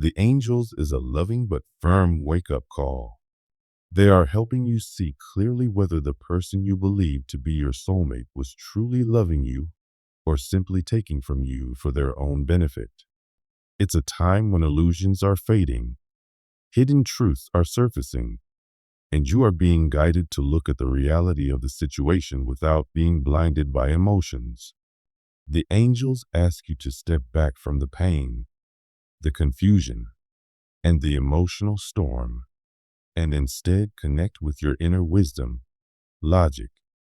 The angels is a loving but firm wake-up call. They are helping you see clearly whether the person you believe to be your soulmate was truly loving you or simply taking from you for their own benefit. It's a time when illusions are fading, hidden truths are surfacing, and you are being guided to look at the reality of the situation without being blinded by emotions. The angels ask you to step back from the pain, the confusion, and the emotional storm, and instead connect with your inner wisdom, logic,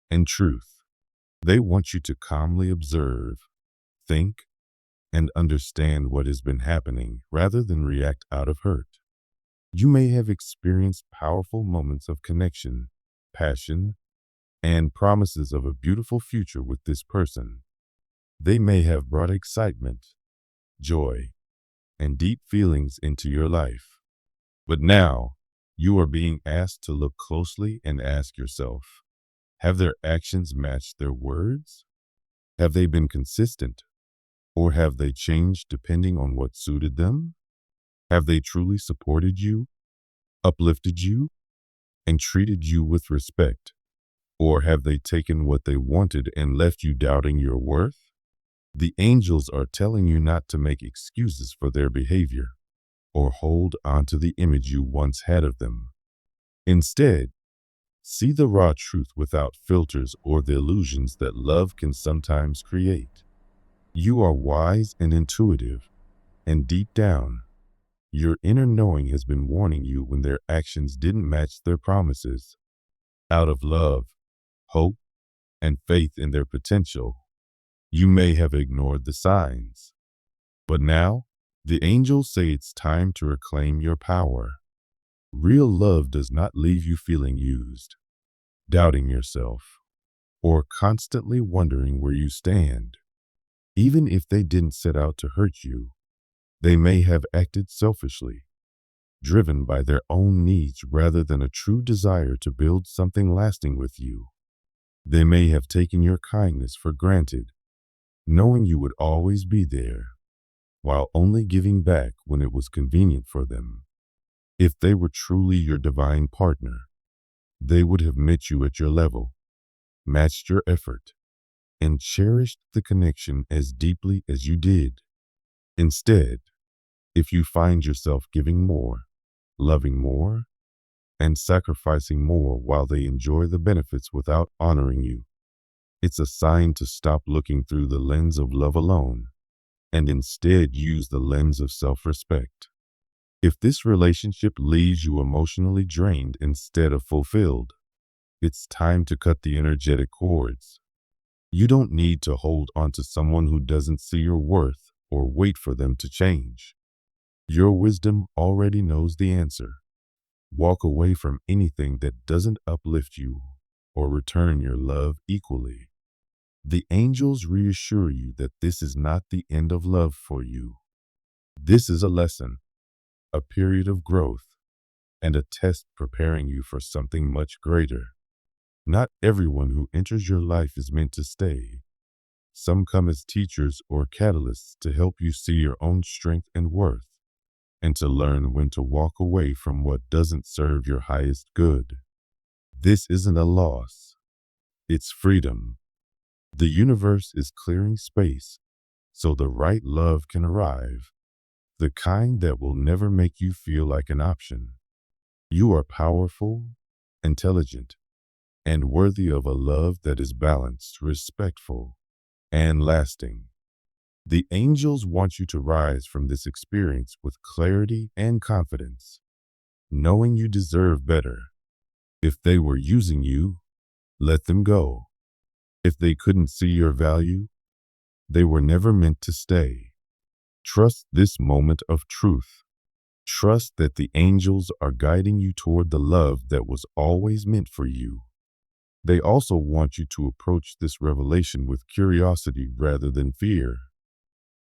and truth. They want you to calmly observe, think, and understand what has been happening rather than react out of hurt. You may have experienced powerful moments of connection, passion, and promises of a beautiful future with this person. They may have brought excitement, joy, and deep feelings into your life. But now, you are being asked to look closely and ask yourself, have their actions matched their words? Have they been consistent? Or have they changed depending on what suited them? Have they truly supported you, uplifted you, and treated you with respect? Or have they taken what they wanted and left you doubting your worth? The angels are telling you not to make excuses for their behavior or hold on to the image you once had of them. Instead, see the raw truth without filters or the illusions that love can sometimes create. You are wise and intuitive, and deep down, your inner knowing has been warning you when their actions didn't match their promises. Out of love, hope, and faith in their potential, you may have ignored the signs. But now, the angels say it's time to reclaim your power. Real love does not leave you feeling used, doubting yourself, or constantly wondering where you stand. Even if they didn't set out to hurt you, they may have acted selfishly, driven by their own needs rather than a true desire to build something lasting with you. They may have taken your kindness for granted, knowing you would always be there, while only giving back when it was convenient for them. If they were truly your divine partner, they would have met you at your level, matched your effort, and cherished the connection as deeply as you did. Instead, if you find yourself giving more, loving more, and sacrificing more while they enjoy the benefits without honoring you, it's a sign to stop looking through the lens of love alone and instead use the lens of self-respect. If this relationship leaves you emotionally drained instead of fulfilled, it's time to cut the energetic cords. You don't need to hold on to someone who doesn't see your worth or wait for them to change. Your wisdom already knows the answer. Walk away from anything that doesn't uplift you or return your love equally. The angels reassure you that this is not the end of love for you. This is a lesson, a period of growth, and a test preparing you for something much greater. Not everyone who enters your life is meant to stay. Some come as teachers or catalysts to help you see your own strength and worth, and to learn when to walk away from what doesn't serve your highest good. This isn't a loss. It's freedom. The universe is clearing space so the right love can arrive, the kind that will never make you feel like an option. You are powerful, intelligent, and worthy of a love that is balanced, respectful, and lasting. The angels want you to rise from this experience with clarity and confidence, knowing you deserve better. If they were using you, let them go. If they couldn't see your value, they were never meant to stay. Trust this moment of truth. Trust that the angels are guiding you toward the love that was always meant for you. They also want you to approach this revelation with curiosity rather than fear.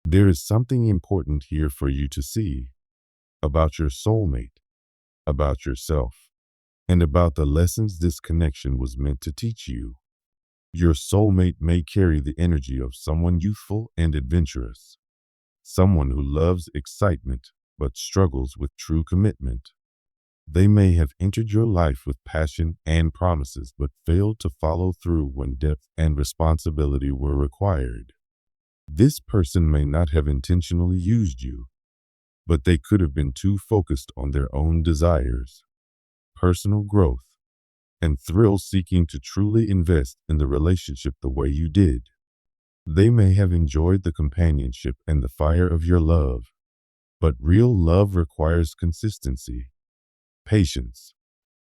There is something important here for you to see about your soulmate, about yourself, and about the lessons this connection was meant to teach you. Your soulmate may carry the energy of someone youthful and adventurous, someone who loves excitement, but struggles with true commitment. They may have entered your life with passion and promises, but failed to follow through when depth and responsibility were required. This person may not have intentionally used you, but they could have been too focused on their own desires, personal growth, and thrill seeking to truly invest in the relationship the way you did. They may have enjoyed the companionship and the fire of your love, but real love requires consistency, patience,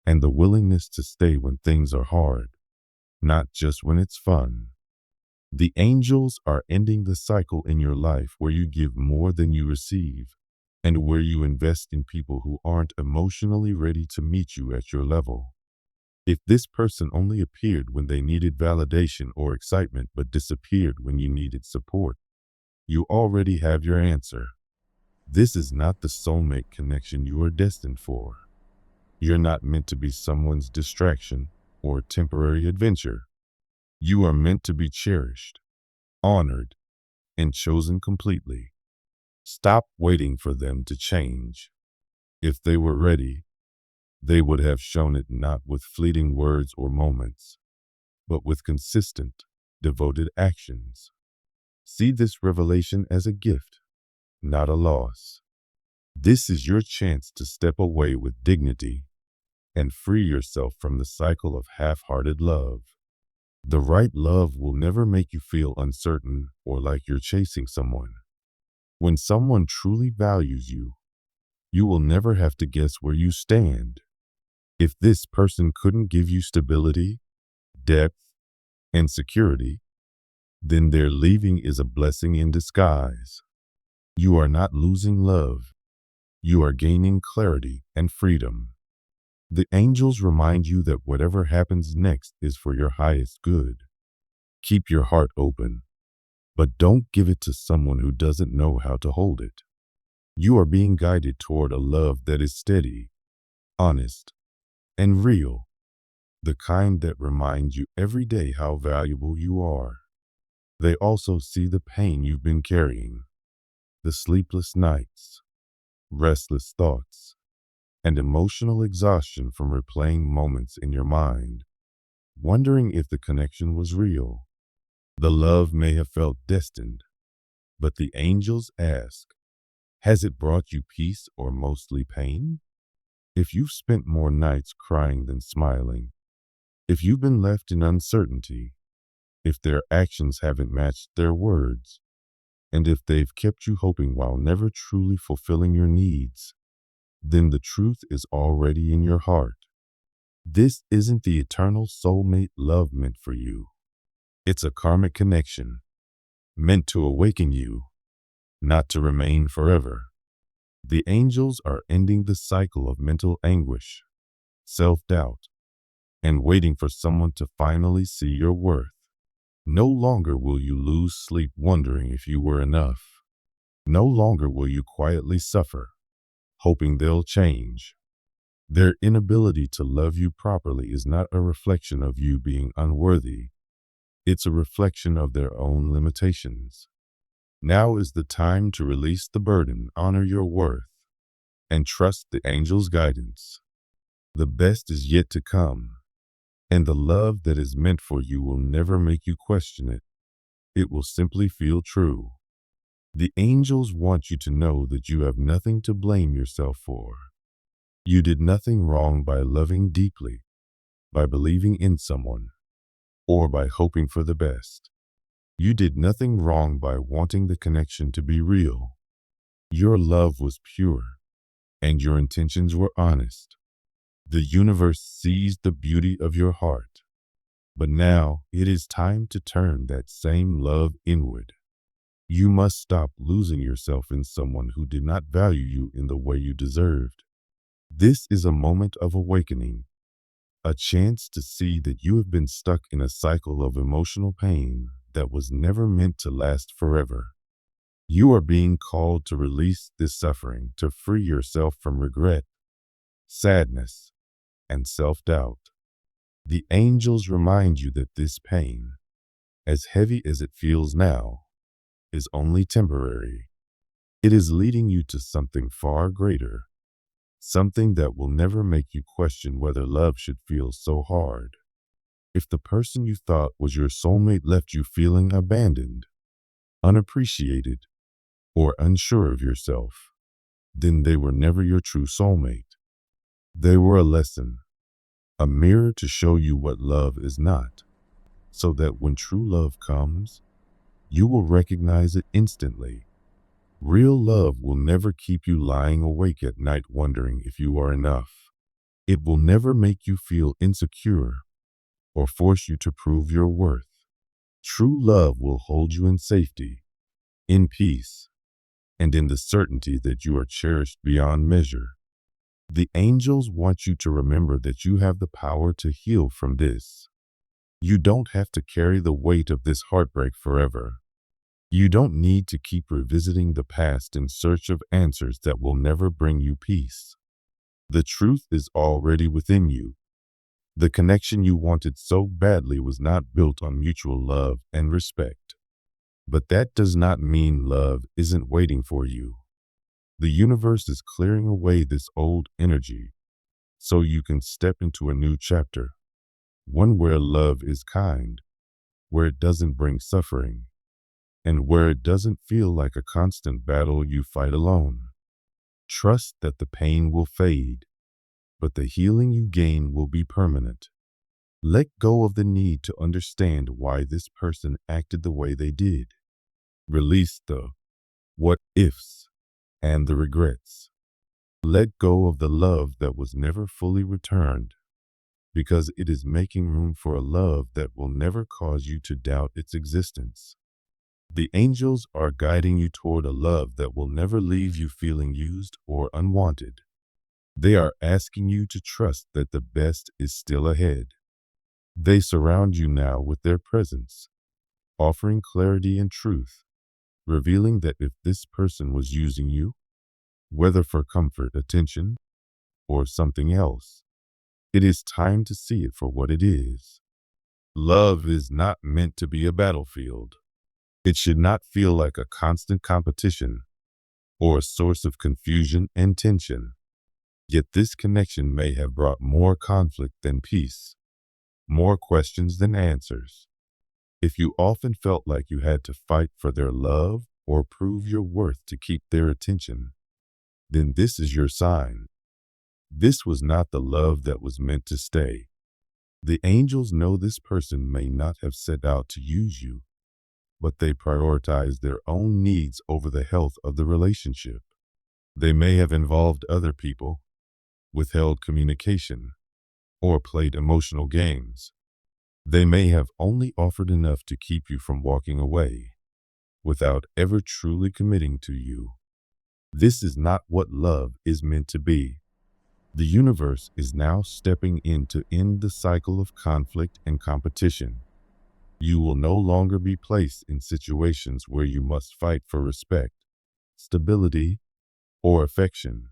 and the willingness to stay when things are hard, not just when it's fun. The angels are ending the cycle in your life where you give more than you receive, and where you invest in people who aren't emotionally ready to meet you at your level. If this person only appeared when they needed validation or excitement but disappeared when you needed support, you already have your answer. This is not the soulmate connection you are destined for. You're not meant to be someone's distraction or temporary adventure. You are meant to be cherished, honored, and chosen completely. Stop waiting for them to change. If they were ready, they would have shown it, not with fleeting words or moments, but with consistent, devoted actions. See this revelation as a gift, not a loss. This is your chance to step away with dignity and free yourself from the cycle of half-hearted love. The right love will never make you feel uncertain or like you're chasing someone. When someone truly values you, you will never have to guess where you stand. If this person couldn't give you stability, depth, and security, then their leaving is a blessing in disguise. You are not losing love. You are gaining clarity and freedom. The angels remind you that whatever happens next is for your highest good. Keep your heart open, but don't give it to someone who doesn't know how to hold it. You are being guided toward a love that is steady, honest, and real, the kind that reminds you every day how valuable you are. They also see the pain you've been carrying, the sleepless nights, restless thoughts, and emotional exhaustion from replaying moments in your mind, wondering if the connection was real. The love may have felt destined, but the angels ask, has it brought you peace or mostly pain? If you've spent more nights crying than smiling, if you've been left in uncertainty, if their actions haven't matched their words, and if they've kept you hoping while never truly fulfilling your needs, then the truth is already in your heart. This isn't the eternal soulmate love meant for you. It's a karmic connection, meant to awaken you, not to remain forever. The angels are ending the cycle of mental anguish, self-doubt, and waiting for someone to finally see your worth. No longer will you lose sleep wondering if you were enough. No longer will you quietly suffer, hoping they'll change. Their inability to love you properly is not a reflection of you being unworthy. It's a reflection of their own limitations. Now is the time to release the burden, honor your worth, and trust the angel's guidance. The best is yet to come, and the love that is meant for you will never make you question it. It will simply feel true. The angels want you to know that you have nothing to blame yourself for. You did nothing wrong by loving deeply, by believing in someone, or by hoping for the best. You did nothing wrong by wanting the connection to be real. Your love was pure, and your intentions were honest. The universe sees the beauty of your heart. But now it is time to turn that same love inward. You must stop losing yourself in someone who did not value you in the way you deserved. This is a moment of awakening, a chance to see that you have been stuck in a cycle of emotional pain that was never meant to last forever. You are being called to release this suffering, to free yourself from regret, sadness, and self-doubt. The angels remind you that this pain, as heavy as it feels now, is only temporary. It is leading you to something far greater, something that will never make you question whether love should feel so hard. If the person you thought was your soulmate left you feeling abandoned, unappreciated, or unsure of yourself, then they were never your true soulmate. They were a lesson, a mirror to show you what love is not, so that when true love comes, you will recognize it instantly. Real love will never keep you lying awake at night wondering if you are enough. It will never make you feel insecure or force you to prove your worth. True love will hold you in safety, in peace, and in the certainty that you are cherished beyond measure. The angels want you to remember that you have the power to heal from this. You don't have to carry the weight of this heartbreak forever. You don't need to keep revisiting the past in search of answers that will never bring you peace. The truth is already within you. The connection you wanted so badly was not built on mutual love and respect. But that does not mean love isn't waiting for you. The universe is clearing away this old energy so you can step into a new chapter, one where love is kind, where it doesn't bring suffering, and where it doesn't feel like a constant battle you fight alone. Trust that the pain will fade, but the healing you gain will be permanent. Let go of the need to understand why this person acted the way they did. Release the what ifs and the regrets. Let go of the love that was never fully returned, because it is making room for a love that will never cause you to doubt its existence. The angels are guiding you toward a love that will never leave you feeling used or unwanted. They are asking you to trust that the best is still ahead. They surround you now with their presence, offering clarity and truth, revealing that if this person was using you, whether for comfort, attention, or something else, it is time to see it for what it is. Love is not meant to be a battlefield. It should not feel like a constant competition or a source of confusion and tension. Yet this connection may have brought more conflict than peace, more questions than answers. If you often felt like you had to fight for their love or prove your worth to keep their attention, then this is your sign. This was not the love that was meant to stay. The angels know this person may not have set out to use you, but they prioritize their own needs over the health of the relationship. They may have involved other people, withheld communication, or played emotional games. They may have only offered enough to keep you from walking away, without ever truly committing to you. This is not what love is meant to be. The universe is now stepping in to end the cycle of conflict and competition. You will no longer be placed in situations where you must fight for respect, stability, or affection.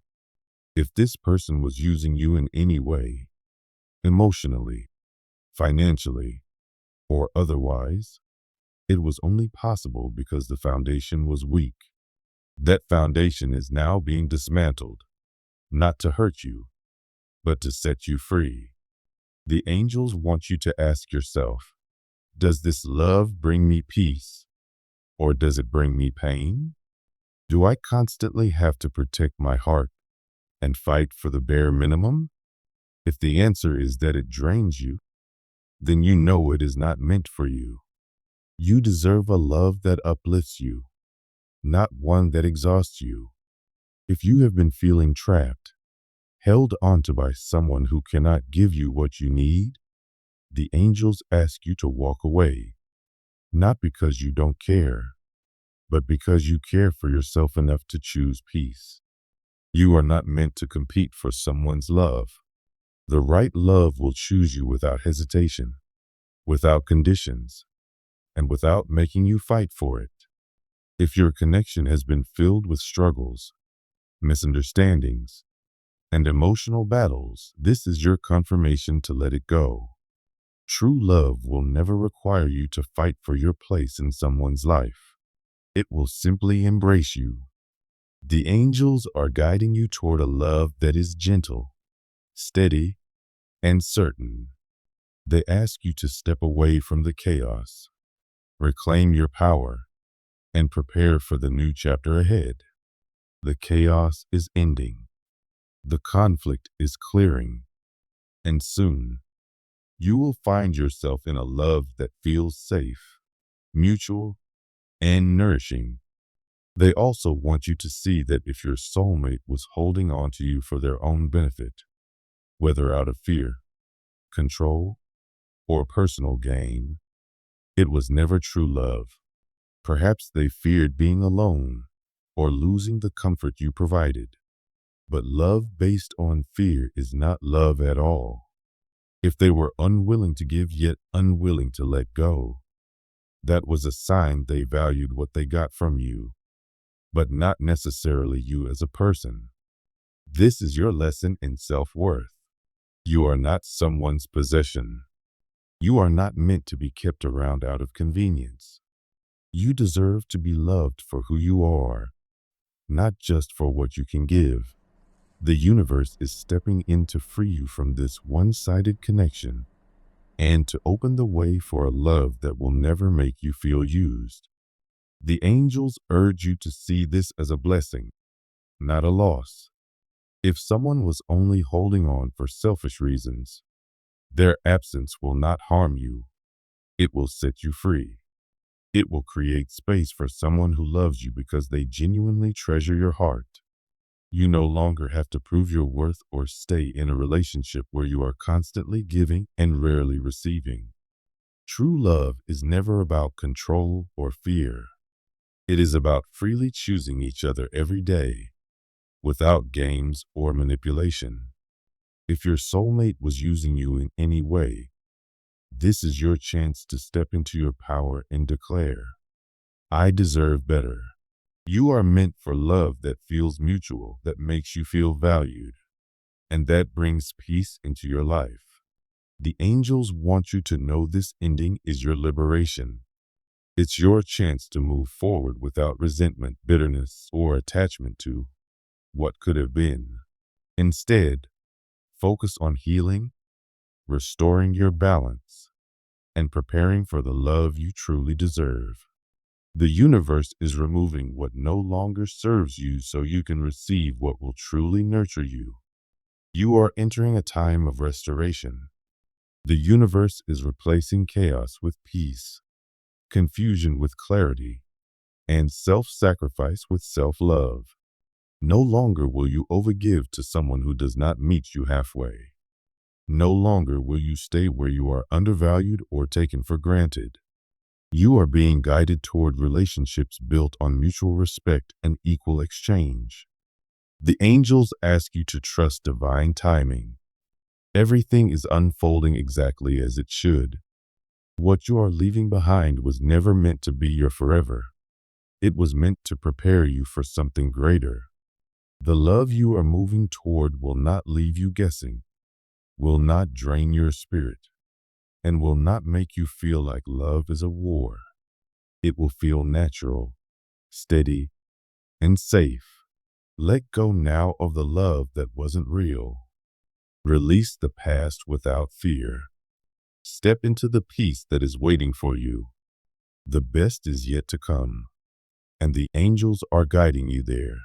If this person was using you in any way, emotionally, financially, or otherwise, it was only possible because the foundation was weak. That foundation is now being dismantled, not to hurt you, but to set you free. The angels want you to ask yourself, does this love bring me peace, or does it bring me pain? Do I constantly have to protect my heart and fight for the bare minimum? If the answer is that it drains you, then you know it is not meant for you. You deserve a love that uplifts you, not one that exhausts you. If you have been feeling trapped, held onto by someone who cannot give you what you need, the angels ask you to walk away, not because you don't care, but because you care for yourself enough to choose peace. You are not meant to compete for someone's love. The right love will choose you without hesitation, without conditions, and without making you fight for it. If your connection has been filled with struggles, misunderstandings, and emotional battles, this is your confirmation to let it go. True love will never require you to fight for your place in someone's life. It will simply embrace you, The angels are guiding you toward a love that is gentle, steady, and certain. They ask you to step away from the chaos, reclaim your power, and prepare for the new chapter ahead. The chaos is ending. The conflict is clearing. And soon, you will find yourself in a love that feels safe, mutual, and nourishing. They also want you to see that if your soulmate was holding on to you for their own benefit, whether out of fear, control, or personal gain, it was never true love. Perhaps they feared being alone or losing the comfort you provided. But love based on fear is not love at all. If they were unwilling to give yet unwilling to let go, that was a sign they valued what they got from you, but not necessarily you as a person. This is your lesson in self-worth. You are not someone's possession. You are not meant to be kept around out of convenience. You deserve to be loved for who you are, not just for what you can give. The universe is stepping in to free you from this one-sided connection and to open the way for a love that will never make you feel used. The angels urge you to see this as a blessing, not a loss. If someone was only holding on for selfish reasons, their absence will not harm you. It will set you free. It will create space for someone who loves you because they genuinely treasure your heart. You no longer have to prove your worth or stay in a relationship where you are constantly giving and rarely receiving. True love is never about control or fear. It is about freely choosing each other every day, without games or manipulation. If your soulmate was using you in any way, this is your chance to step into your power and declare, I deserve better. You are meant for love that feels mutual, that makes you feel valued, and that brings peace into your life. The angels want you to know this ending is your liberation. It's your chance to move forward without resentment, bitterness, or attachment to what could have been. Instead, focus on healing, restoring your balance, and preparing for the love you truly deserve. The universe is removing what no longer serves you so you can receive what will truly nurture you. You are entering a time of restoration. The universe is replacing chaos with peace, confusion with clarity, and self-sacrifice with self-love. No longer will you overgive to someone who does not meet you halfway. No longer will you stay where you are undervalued or taken for granted. You are being guided toward relationships built on mutual respect and equal exchange. The angels ask you to trust divine timing. Everything is unfolding exactly as it should. What you are leaving behind was never meant to be your forever. It was meant to prepare you for something greater. The love you are moving toward will not leave you guessing, will not drain your spirit, and will not make you feel like love is a war. It will feel natural, steady, and safe. Let go now of the love that wasn't real. Release the past without fear. Step into the peace that is waiting for you. The best is yet to come, and the angels are guiding you there.